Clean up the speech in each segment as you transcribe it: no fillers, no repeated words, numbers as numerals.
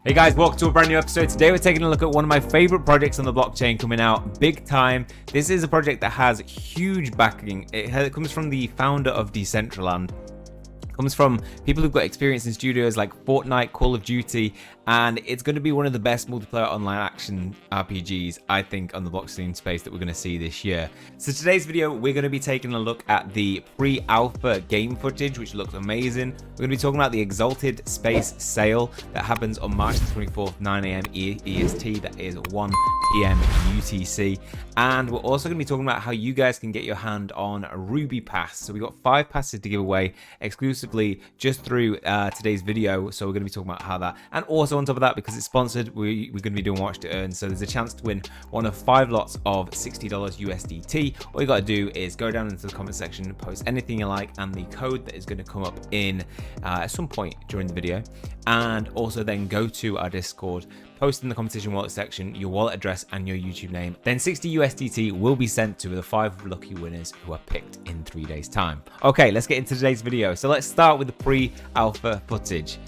Hey guys, welcome to a brand new episode. Today we're taking a look at one of my favorite projects on the blockchain coming out big time. This is a project that has huge backing. It comes from the founder of Decentraland. Comes from people who've got experience in studios like Fortnite, Call of Duty, and it's going to be one of the best multiplayer online action RPGs, I think, on the blockchain space that we're going to see this year. So today's video, we're going to be taking a look at the pre-alpha game footage, which looks amazing. We're going to be talking about the Exalted space sale that happens on March 24th, 9 AM EST, that is 1 PM UTC. And we're also going to be talking about how you guys can get your hand on a Ruby Pass. So we've got 5 passes to give away exclusively just through today's video. So we're going to be talking about how that, and also on top of that, because it's sponsored, we're going to be doing watch to earn. So there's a chance to win one of 5 lots of $60 USDT. All you got to do is go down into the comment section, post anything you like, and the code that is going to come up in at some point during the video, and also then go to our Discord, post in the competition wallet section your wallet address and your YouTube name. Then 60 USDT will be sent to the 5 lucky winners who are picked in 3 days time. Okay, let's get into today's video. So let's start with the pre-alpha footage.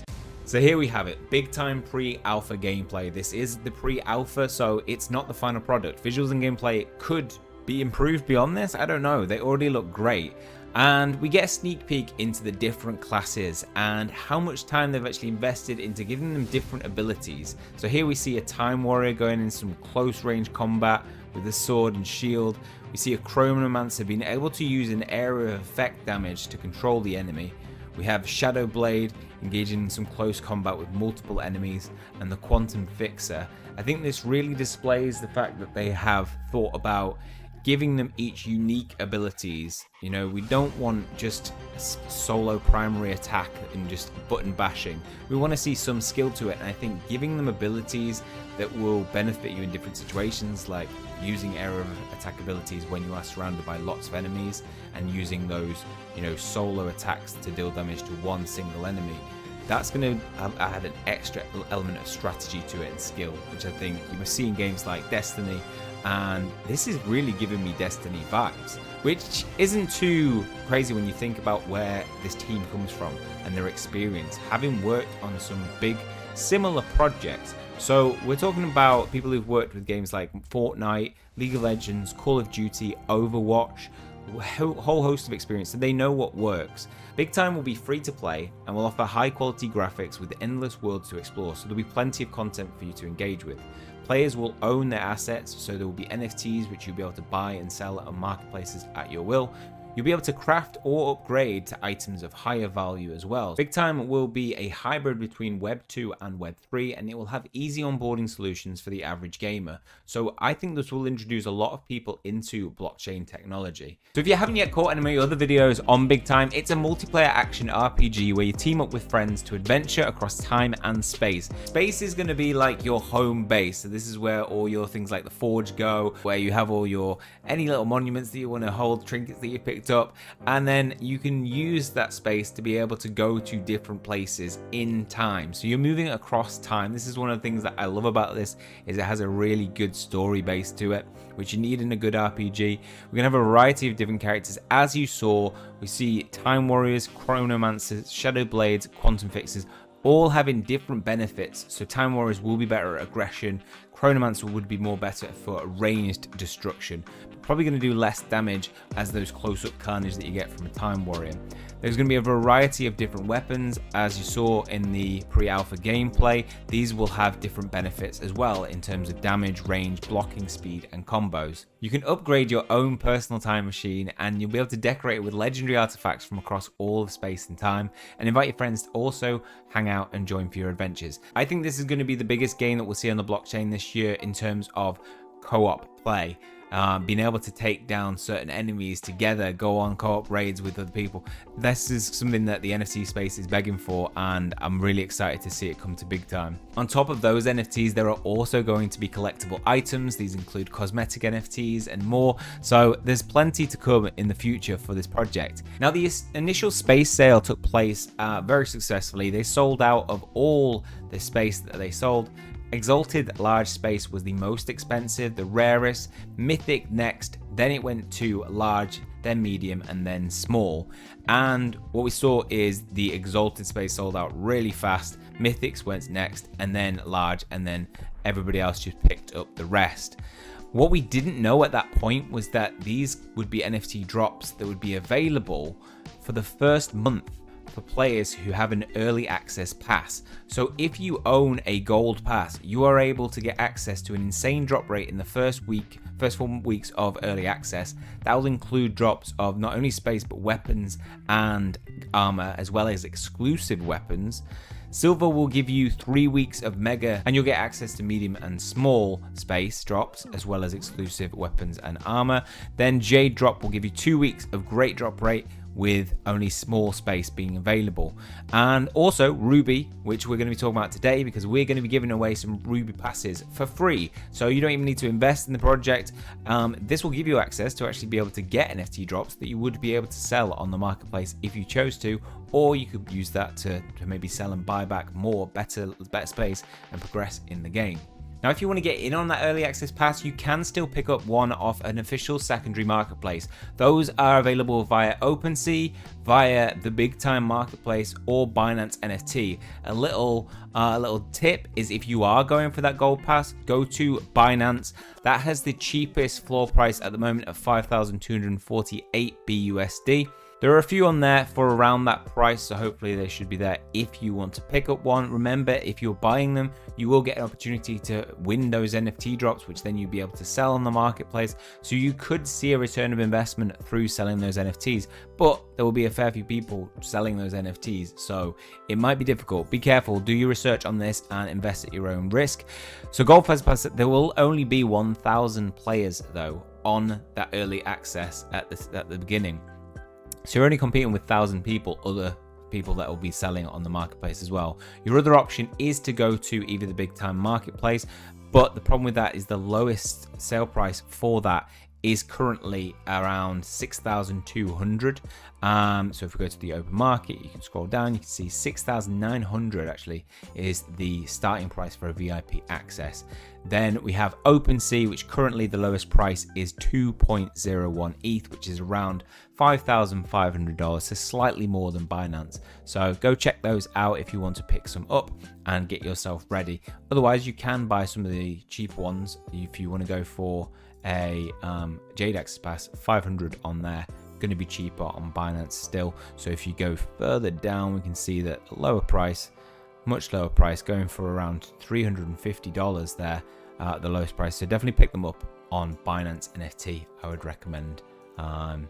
So here we have it, big time pre-alpha gameplay. This is the pre-alpha, so it's not the final product. Visuals and gameplay could be improved beyond this, I don't know. They already look great. And we get a sneak peek into the different classes and how much time they've actually invested into giving them different abilities. So here we see a Time Warrior going in some close range combat with a sword and shield. We see a Chronomancer being able to use an area of effect damage to control the enemy. We have Shadow Blade engaging in some close combat with multiple enemies, and the Quantum Fixer. I think this really displays the fact that they have thought about giving them each unique abilities. You know, we don't want just a solo primary attack and just button bashing. We want to see some skill to it, and I think giving them abilities that will benefit you in different situations, like using area of attack abilities when you are surrounded by lots of enemies, and using those, you know, solo attacks to deal damage to one single enemy. That's going to add an extra element of strategy to it and skill, which I think you see in games like Destiny. And this is really giving me Destiny vibes, which isn't too crazy when you think about where this team comes from and their experience, having worked on some big similar projects. So we're talking about people who've worked with games like Fortnite, League of Legends, Call of Duty, Overwatch, a whole host of experience, so they know what works. Big Time will be free to play and will offer high quality graphics with endless worlds to explore, so there'll be plenty of content for you to engage with. Players will own their assets, so there will be NFTs which you'll be able to buy and sell on marketplaces at your will. You'll be able to craft or upgrade to items of higher value as well. Big Time will be a hybrid between Web 2 and Web 3, and it will have easy onboarding solutions for the average gamer. So I think this will introduce a lot of people into blockchain technology. So if you haven't yet caught any of my other videos on Big Time, it's a multiplayer action RPG where you team up with friends to adventure across time and space. Space is going to be like your home base. So this is where all your things like the Forge go, where you have all your any little monuments that you want to hold, trinkets that you picked up, and then you can use that space to be able to go to different places in time. So you're moving across time. This is one of the things that I love about this, is it has a really good story base to it, which you need in a good RPG. We're gonna have a variety of different characters. As you saw, we see Time Warriors, Chronomancers, Shadow Blades, Quantum Fixers, all having different benefits. So Time Warriors will be better at aggression, Chronomancer would be more better for ranged destruction, but probably going to do less damage as those close-up carnage that you get from a Time Warrior. There's going to be a variety of different weapons, as you saw in the pre-alpha gameplay. These will have different benefits as well in terms of damage, range, blocking speed, and combos. You can upgrade your own personal time machine, and you'll be able to decorate it with legendary artifacts from across all of space and time, and invite your friends to also hang out and join for your adventures. I think this is going to be the biggest game that we'll see on the blockchain this year in terms of co-op play. Being able to take down certain enemies together, go on co-op raids with other people. This is something that the NFT space is begging for, and I'm really excited to see it come to Big Time. On top of those NFTs, there are also going to be collectible items. These include cosmetic NFTs and more, so there's plenty to come in the future for this project. Now, the initial space sale took place very successfully. They sold out of all the space that they sold. Exalted large space was the most expensive, the rarest, Mythic next, then it went to large, then medium, and then small. And what we saw is the Exalted space sold out really fast. Mythics went next, and then large, and then everybody else just picked up the rest. What we didn't know at that point was that these would be NFT drops that would be available for the first month for players who have an early access pass. So if you own a gold pass, you are able to get access to an insane drop rate in the first 4 weeks of early access. That will include drops of not only space but weapons and armor, as well as exclusive weapons. Silver will give you 3 weeks of mega, and you'll get access to medium and small space drops, as well as exclusive weapons and armor. Then Jade drop will give you 2 weeks of great drop rate, with only small space being available. And also Ruby, which we're going to be talking about today, because we're going to be giving away some Ruby passes for free. So you don't even need to invest in the project. This will give you access to actually be able to get NFT drops that you would be able to sell on the marketplace if you chose to, or you could use that to maybe sell and buy back more, better space and progress in the game. Now, if you want to get in on that early access pass, you can still pick up one off an official secondary marketplace. Those are available via OpenSea, via the Big Time Marketplace, or Binance NFT. A little tip is, if you are going for that gold pass, go to Binance. That has the cheapest floor price at the moment of 5,248 BUSD. There are a few on there for around that price, so hopefully they should be there if you want to pick up one. Remember, if you're buying them, you will get an opportunity to win those NFT drops, which then you'll be able to sell on the marketplace. So you could see a return of investment through selling those NFTs, but there will be a fair few people selling those NFTs, so it might be difficult. Be careful, do your research on this and invest at your own risk. So Gold Fest Pass, there will only be 1,000 players though on that early access at the beginning. So you're only competing with 1,000 people, other people that will be selling it on the marketplace as well. Your other option is to go to either the Big Time Marketplace, but the problem with that is the lowest sale price for that is currently around 6,200. So if we go to the open market, you can scroll down, you can see 6,900 actually is the starting price for a VIP access. Then we have OpenSea, which currently the lowest price is 2.01 ETH, which is around $5,500, so slightly more than Binance. So go check those out if you want to pick some up and get yourself ready. Otherwise, you can buy some of the cheaper ones if you want to go for a Jade Access Pass. 500 on there, going to be cheaper on Binance still. So if you go further down, we can see that lower price, much lower price, going for around $350 there, the lowest price. So definitely pick them up on Binance NFT, I would recommend. And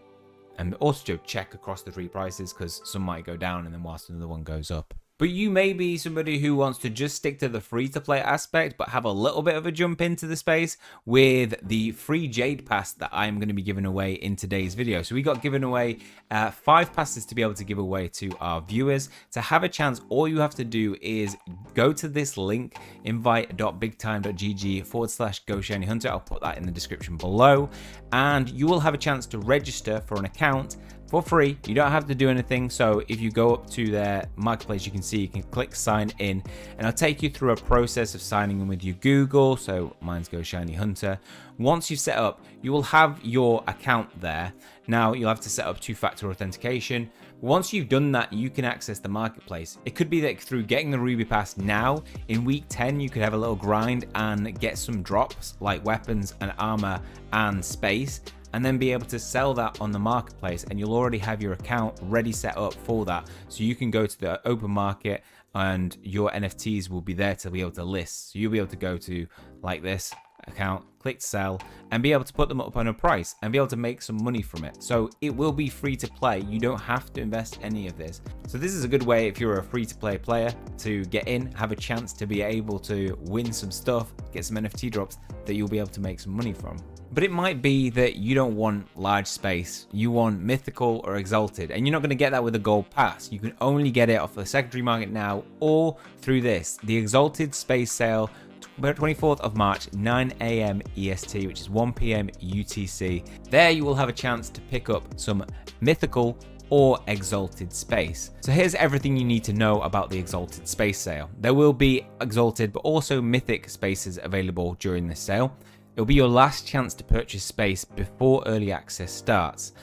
also check across the three prices, because some might go down and then whilst another one goes up. But you may be somebody who wants to just stick to the free-to-play aspect, but have a little bit of a jump into the space with the free Jade Pass that I'm going to be giving away in today's video. So we got given away 5 passes to be able to give away to our viewers. To have a chance, all you have to do is go to this link, invite.bigtime.gg/Goshinyhunting. I'll put that in the description below. And you will have a chance to register for an account for free. You don't have to do anything. So if you go up to their marketplace, you can see you can click sign in, and I'll take you through a process of signing in with your Google. So mine's Goshinyhunting. Once you've set up, you will have your account there. Now you'll have to set up 2-factor authentication. Once you've done that, you can access the marketplace. It could be that through getting the Ruby Pass now, in week 10, you could have a little grind and get some drops like weapons and armor and space, and then be able to sell that on the marketplace, and you'll already have your account ready set up for that. So you can go to the open market and your NFTs will be there to be able to list. So you'll be able to go to like this account, click sell, and be able to put them up on a price and be able to make some money from it. So it will be free to play. You don't have to invest any of this. So this is a good way, if you're a free to play player, to get in, have a chance to be able to win some stuff, get some NFT drops that you'll be able to make some money from. But it might be that you don't want large space, you want mythical or exalted, and you're not going to get that with a gold pass. You can only get it off the secondary market now or through this, the Exalted space sale, 24th of March, 9 AM EST, which is 1 PM UTC. There you will have a chance to pick up some mythical or exalted space. So here's everything you need to know about the Exalted space sale. There will be exalted but also mythic spaces available during this sale. It'll be your last chance to purchase space before early access starts.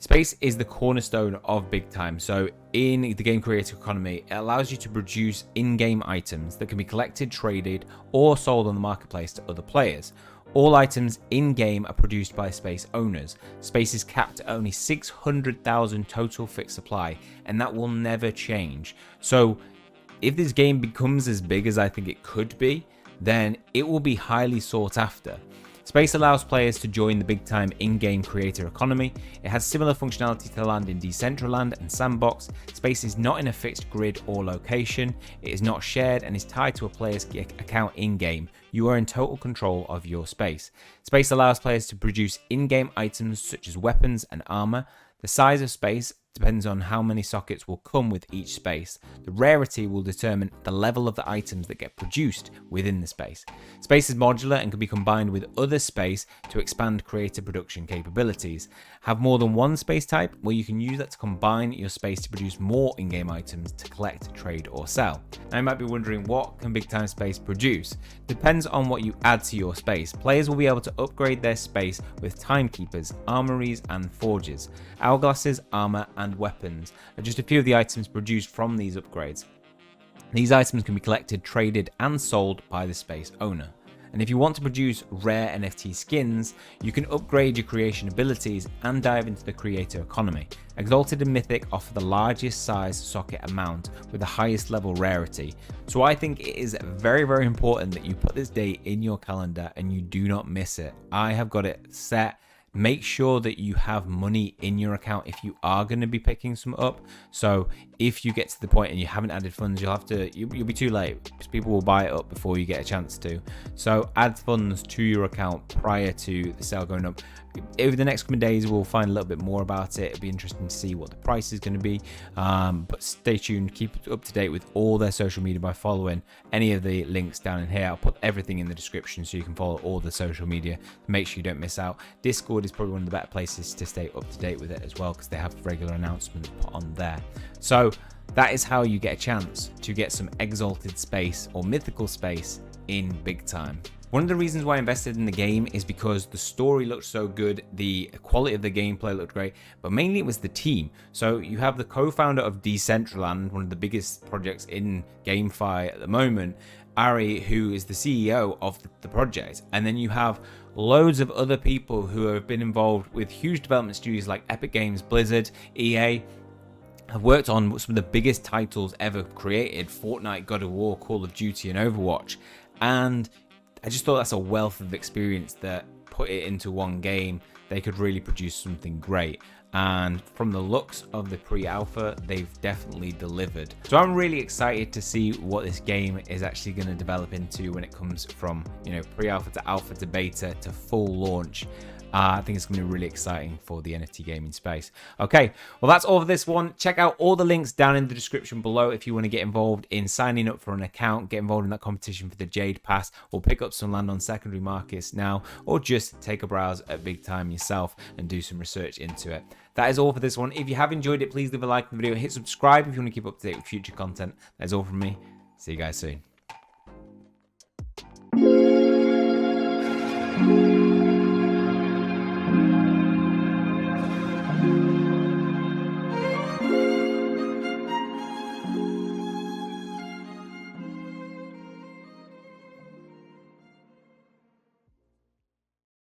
Space is the cornerstone of Big Time, so in the game creator economy, it allows you to produce in-game items that can be collected, traded, or sold on the marketplace to other players. All items in-game are produced by space owners. Space is capped at only 600,000 total fixed supply, and that will never change. So if this game becomes as big as I think it could be, then it will be highly sought after. Space allows players to join the Big Time in-game creator economy. It has similar functionality to land in Decentraland and Sandbox. Space is not in a fixed grid or location. It is not shared and is tied to a player's account in-game. You are in total control of your space. Space allows players to produce in-game items such as weapons and armor. The size of space depends on how many sockets will come with each space. The rarity will determine the level of the items that get produced within the space. Space is modular and can be combined with other space to expand creator production capabilities. Have more than one space type, where you can use that to combine your space to produce more in-game items to collect, trade, or sell. Now you might be wondering, what can Big Time Space produce? Depends on what you add to your space. Players will be able to upgrade their space with timekeepers, armories, and forges. Hourglasses, armor, and weapons are just a few of the items produced from these upgrades. These items can be collected, traded, and sold by the space owner. And if you want to produce rare NFT skins, you can upgrade your creation abilities and dive into the creator economy. Exalted and Mythic offer the largest size socket amount with the highest level rarity. So I think it is very, very important that you put this date in your calendar and you do not miss it. I have got it set. Make sure that you have money in your account if you are going to be picking some up. So if you get to the point and you haven't added funds, you'll be too late, because people will buy it up before you get a chance to. So add funds to your account prior to the sale going up. Over the next coming days, we'll find a little bit more about it. It'll be interesting to see what the price is going to be. But stay tuned, keep up to date with all their social media by following any of the links down in here. I'll put everything in the description so you can follow all the social media. Make sure you don't miss out. Discord is probably one of the better places to stay up to date with it as well, because they have regular announcements put on there. So that is how you get a chance to get some Exalted space or mythical space in Big Time. One of the reasons why I invested in the game is because the story looked so good, the quality of the gameplay looked great, but mainly it was the team. So you have the co-founder of Decentraland, one of the biggest projects in GameFi at the moment, Ari, who is the CEO of the project. And then you have loads of other people who have been involved with huge development studios like Epic Games, Blizzard, EA, have worked on some of the biggest titles ever created: Fortnite, God of War, Call of Duty, and Overwatch. And I just thought that's a wealth of experience that, put it into one game, they could really produce something great. And from the looks of the pre-alpha, they've definitely delivered. So I'm really excited to see what this game is actually going to develop into when it comes from, pre-alpha to alpha to beta to full launch. I think it's going to be really exciting for the NFT gaming space. Okay, well, that's all for this one. Check out all the links down in the description below if you want to get involved in signing up for an account, get involved in that competition for the Jade Pass, or pick up some land on secondary markets now, or just take a browse at Big Time yourself and do some research into it. That is all for this one. If you have enjoyed it, please leave a like on the video, hit subscribe if you want to keep up to date with future content. That's all from me. See you guys soon.